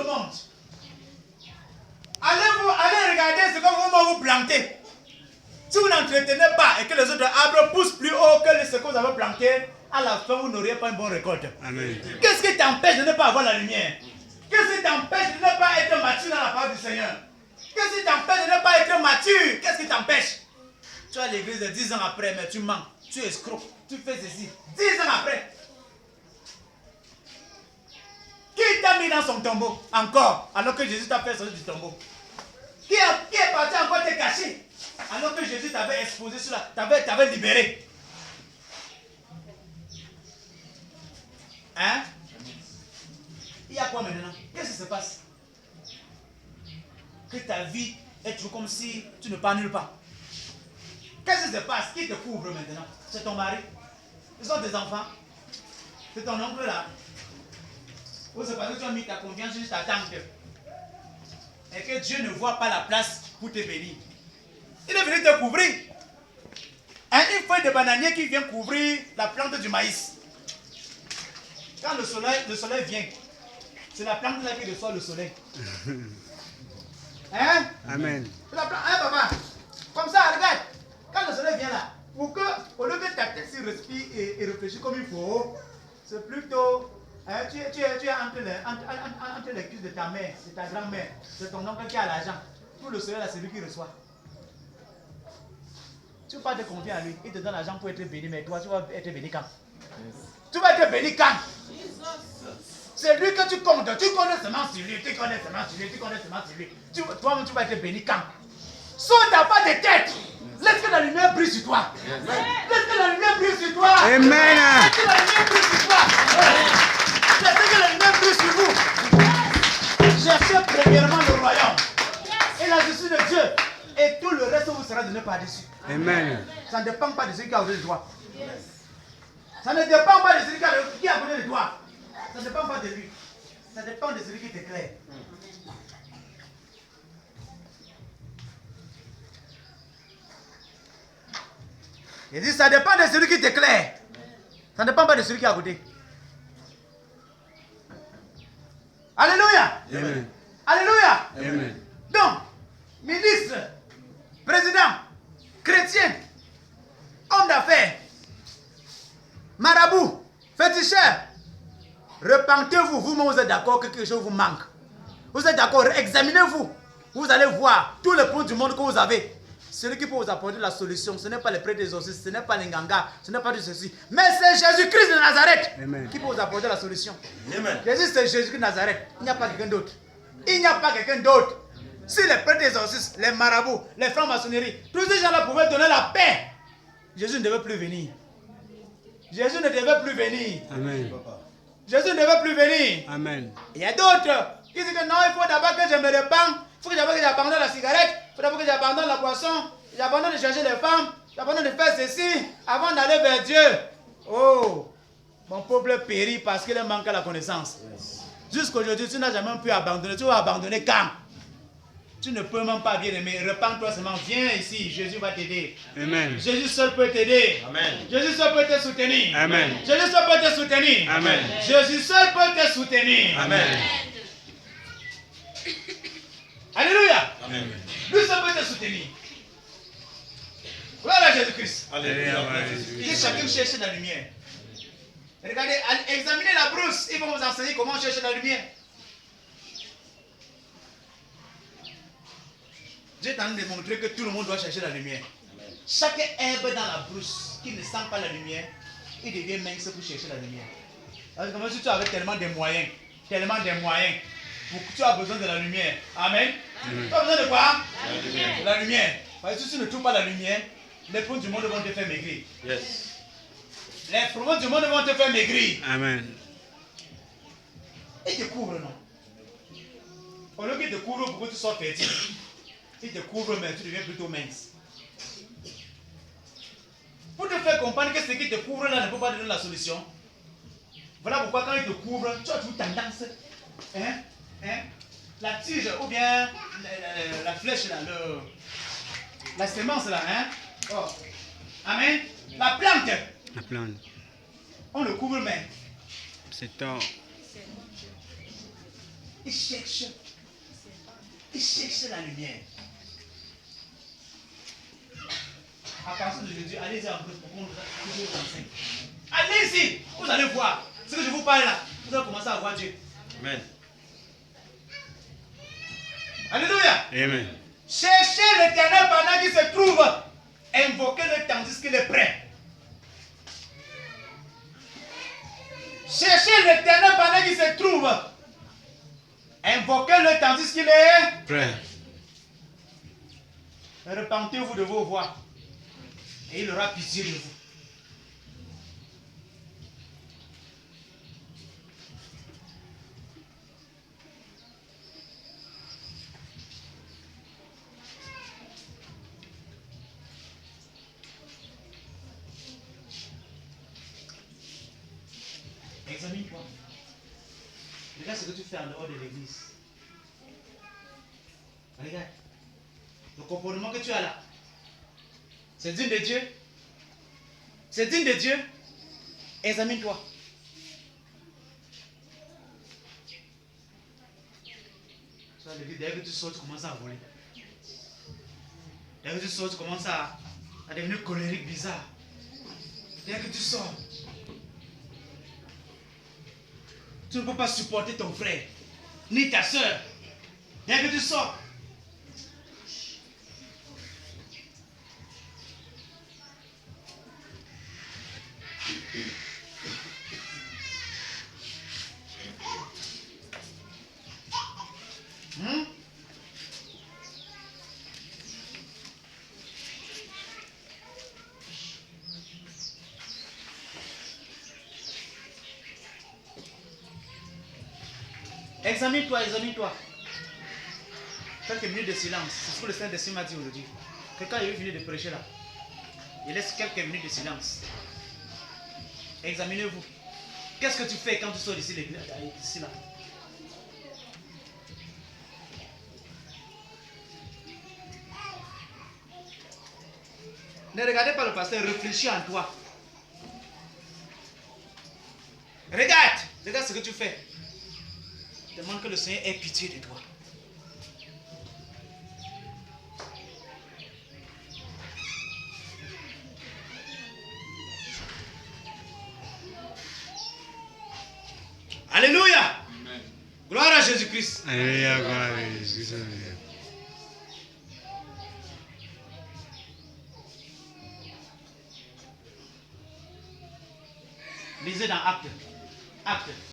le monde. Allez regarder ce que vous plantez. Si vous n'entretenez pas et que les autres arbres poussent plus haut que ce que vous avez planté, à la fin, vous n'aurez pas une bonne récolte. Qu'est-ce qui t'empêche de ne pas avoir la lumière? Qu'est-ce qui t'empêche de ne pas être mature dans la parole du Seigneur? Qu'est-ce qui t'empêche de ne pas être mature? Qu'est-ce qui t'empêche? Tu as l'église de 10 ans après, mais tu mens, tu escroques, tu fais ceci. 10 ans après. Qui t'a mis dans son tombeau encore, alors que Jésus t'a fait sortir du tombeau? Qui est parti encore te cacher, alors que Jésus t'avait exposé sur t'avait libéré? Hein? Il y a quoi maintenant? Qu'est-ce qui se passe? Que ta vie est toujours comme si tu ne pars nulle part. Qu'est-ce qui se passe? Qui te couvre maintenant? C'est ton mari? Ce sont tes enfants? C'est ton oncle là? Ou c'est parce que tu as mis ta confiance juste à tante? Et que Dieu ne voit pas la place pour te bénir. Il est venu te couvrir. Une feuille de bananier qui vient couvrir la plante du maïs. Quand le soleil vient, c'est la plante là qui reçoit le soleil. Hein? Amen. La plante, hein, papa? Comme ça, regarde. Quand le soleil vient là, pour que, au lieu que ta tête se respire et réfléchit comme il faut, c'est plutôt. Hein, tu es entre les cuisses de ta mère, de ta grand-mère, de ton oncle qui a l'argent. Tout le soleil là, c'est lui qui reçoit. Tu ne peux pas te confier à lui. Il te donne l'argent pour être béni, mais toi, tu vas être béni quand? Tu vas être béni quand? C'est lui que tu comptes. Tu connais seulement sur lui. Tu connais seulement sur lui. Tu connais seulement sur lui. Toi-même, tu vas être béni quand? Saute ta pas de tête. Laisse que la lumière brille sur toi. Laisse que la lumière brille sur toi. Amen. Laisse que la lumière brille sur toi. Laissez que la lumière brille sur vous. Cherchez premièrement le royaume et la justice de Dieu. Et tout le reste vous sera donné par-dessus. Amen. Ça ne dépend pas de celui qui a à côté de toi. Ça ne dépend pas de celui qui est à côté de toi. Ça ne dépend pas de lui. Ça dépend de celui qui t'éclaire. Il dit ça dépend de celui qui t'éclaire. Ça ne dépend pas de celui qui est à côté. Alléluia. Amen. Alléluia. Amen. Donc, ministre, président, chrétien, homme d'affaires, marabout, féticheur, repentez-vous. Vous-même, vous êtes d'accord que quelque chose vous manque. Vous êtes d'accord, examinez-vous. Vous allez voir tous les points du monde que vous avez. Celui qui peut vous apporter la solution, ce n'est pas les prêtres exorcistes, ce n'est pas les gangas, ce n'est pas tout ceci. Mais c'est Jésus-Christ de Nazareth. Amen. Qui peut vous apporter la solution. Amen. Jésus, c'est Jésus-Christ de Nazareth. Il n'y a pas quelqu'un d'autre. Il n'y a pas quelqu'un d'autre. Si les prêtres exorcistes, les marabouts, les francs-maçonneries, tous ces gens-là pouvaient donner la paix, Jésus ne devait plus venir. Jésus ne devait plus venir. Amen. Jésus ne devait plus venir. Amen. Il y a d'autres qui disent que non, il faut d'abord que je me répands. Il faut que d'abord que j'abandonne la cigarette. Il faut d'abord que j'abandonne la boisson. J'abandonne de chercher les femmes. J'abandonne de faire ceci avant d'aller vers Dieu. Oh, mon peuple périt parce qu'il manque la connaissance. Yes. Jusqu'aujourd'hui, tu n'as jamais pu abandonner. Tu vas abandonner quand? Tu ne peux même pas, bien aimer. Repends-toi seulement. Viens ici. Jésus va t'aider. Amen. Jésus seul peut t'aider. Amen. Jésus seul peut te soutenir. Amen. Jésus seul peut te soutenir. Amen. Jésus seul peut te soutenir. Amen. Alléluia. Amen. Lui seul peut te soutenir. Voilà Jésus-Christ. Alléluia. Que chacun cherche la lumière. Regardez, examinez la brousse. Ils vont vous enseigner comment chercher la lumière. Dieu est en train de montrer que tout le monde doit chercher la lumière. Amen. Chaque herbe dans la brousse qui ne sent pas la lumière, il devient mince pour chercher la lumière. Parce que comme si tu avais tellement de moyens, tu as besoin de la lumière. Amen. Tu as besoin de quoi? La lumière. La lumière. Parce que si tu ne trouves pas la lumière, les pommes du monde vont te faire maigrir. Yes. Les pommes du monde vont te faire maigrir. Amen. Il te couvre, non? Au lieu qu'il te couvre pour que tu sois fertile, il te couvre, mais tu deviens plutôt mince. Pour te faire comprendre que ce qui te couvre là ne peut pas donner la solution. Voilà pourquoi quand il te couvre, tu as toujours tendance, la tige ou bien la flèche là, la semence là, Oh. Amen. La plante. La plante. On le couvre mais. C'est tort. Il cherche la lumière. À partir d'aujourd'hui, allez-y en plus pour qu'on vous enseigne. Allez-y, vous allez voir. Ce que je vous parle là, vous allez commencer à voir Dieu. Amen. Alléluia. Amen. Cherchez l'Éternel pendant qu'il se trouve. Invoquez-le tandis qu'il est prêt. Cherchez l'Éternel pendant qu'il se trouve. Invoquez-le tandis qu'il est Prêt. Repentez-vous de vos voies et il aura pitié de vous. Examine-toi. Regarde ce que tu fais en dehors de l'église. Regarde. Le comportement que tu as là. C'est digne de Dieu. C'est digne de Dieu. Examine-toi. Tu vas le dire, dès que tu sors, tu commences à voler. Dès que tu sors, tu commences à devenir colérique, bizarre. Dès que tu sors, tu ne peux pas supporter ton frère, ni ta soeur. Dès que tu sors, examine-toi, examine-toi. Quelques minutes de silence. C'est ce que le Saint-Esprit m'a dit aujourd'hui. Quelqu'un est venu de prêcher là. Il laisse quelques minutes de silence. Examinez-vous. Qu'est-ce que tu fais quand tu sors d'ici là? Ne regardez pas le pasteur, réfléchis en toi. Regarde ce que tu fais. Demande que le Seigneur ait pitié de toi. Alléluia. Amen. Gloire à Jésus-Christ. Alléluia, gloire à Jésus-Christ. Lisez dans Actes. Actes.